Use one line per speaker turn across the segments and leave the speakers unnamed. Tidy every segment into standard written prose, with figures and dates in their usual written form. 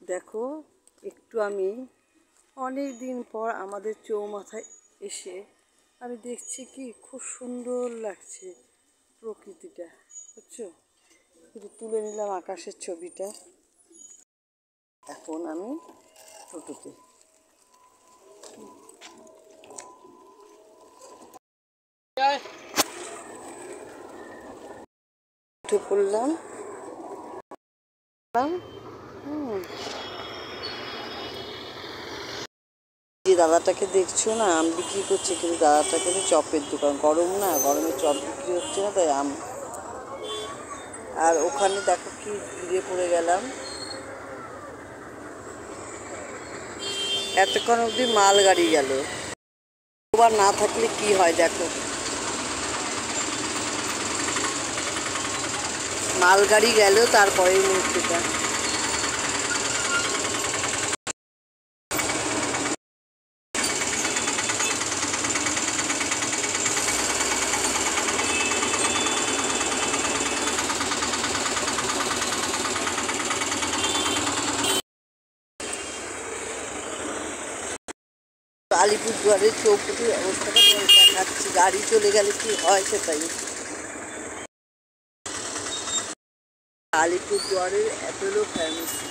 দেখো একটু আমি অনেক দিন পর আমাদের চৌমাথায় এসে আমি দেখছি কি খুব সুন্দর লাগছে প্রকৃতিটা, বুঝছো? একটু তুলে নিলাম আকাশের ছবিটা। এখন আমি টোটোতে উঠে পড়লাম। যে দাদাটাকে দেখছো না, আম বিক্রি করছে, কিন্তু দাদাটা কিন্তু চপের দোকান। গরম না, গরমে চপ বিক্রি হচ্ছে না, তাই আম। আর ওখানে দেখো কি ভিড়ে পড়ে গেলাম। এতক্ষণ অবধি মালগাড়ি গেল। আবার না থাকলে কি হয় দেখো, মালগাড়ি গেল তারপরে মুহূর্তটা। আলিপুরদুয়ারের চৌপতির অবস্থাটা তোমাকে দেখাচ্ছি। গাড়ি চলে গেলে কি হয় সেটাই। আলিপুরদুয়ারের অ্যাপোলো ফার্মেসি।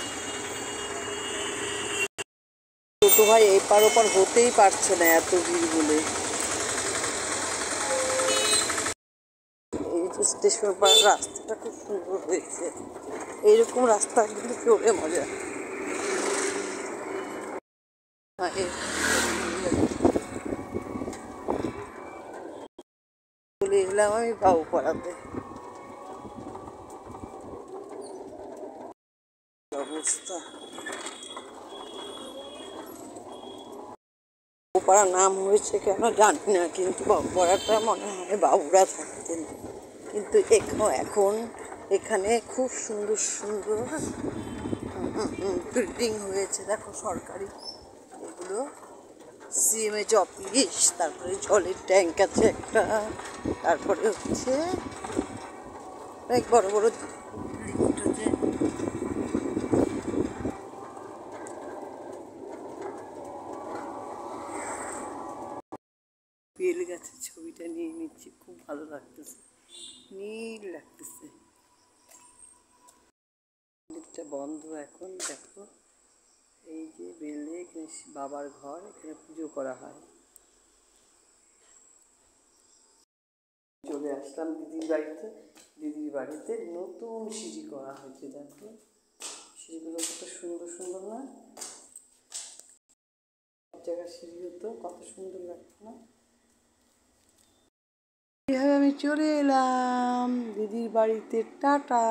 ছোটো ভাই এপার ওপার হতেই পারছে না, এত ভিড় বলে। এই যে স্টেশন পাড়ার রাস্তাটা খুব সুন্দর হয়েছে। এইরকম রাস্তা কিন্তু চলে মজা। চলে এলাম আমি বাবুপাড়াতে। অবস্থা, বাবুপাড়ার নাম হয়েছে কেন জানি না, কিন্তু বাবুপাড়াটা মনে হয় বাবুরা থাকতেন। কিন্তু এখন এখানে খুব সুন্দর সুন্দর বিল্ডিং হয়েছে। দেখো সরকারি এগুলো, সিএমএইচ অফিস, তারপরে জলের ট্যাঙ্ক আছে একটা, তারপরে হচ্ছে অনেক বড় বড় বেল গাছের ছবিটা নিয়ে নিচ্ছি, খুব ভালো লাগতেছে, নীল লাগতেছে। মন্দিরটা বন্ধ এখন। দেখো এই যে বেলে, এখানে বাবার ঘর, এখানে পুজো করা হয়। চলে আসলাম দিদির বাড়িতে। দিদির বাড়িতে নতুন সিঁড়ি করা হয়েছে। দেখো সিঁড়িগুলো কত সুন্দর সুন্দর না? এক জায়গায় সিঁড়ি হতো, কত সুন্দর লাগতো না? এইভাবে আমি চলে এলাম দিদির বাড়িতে। টাটা।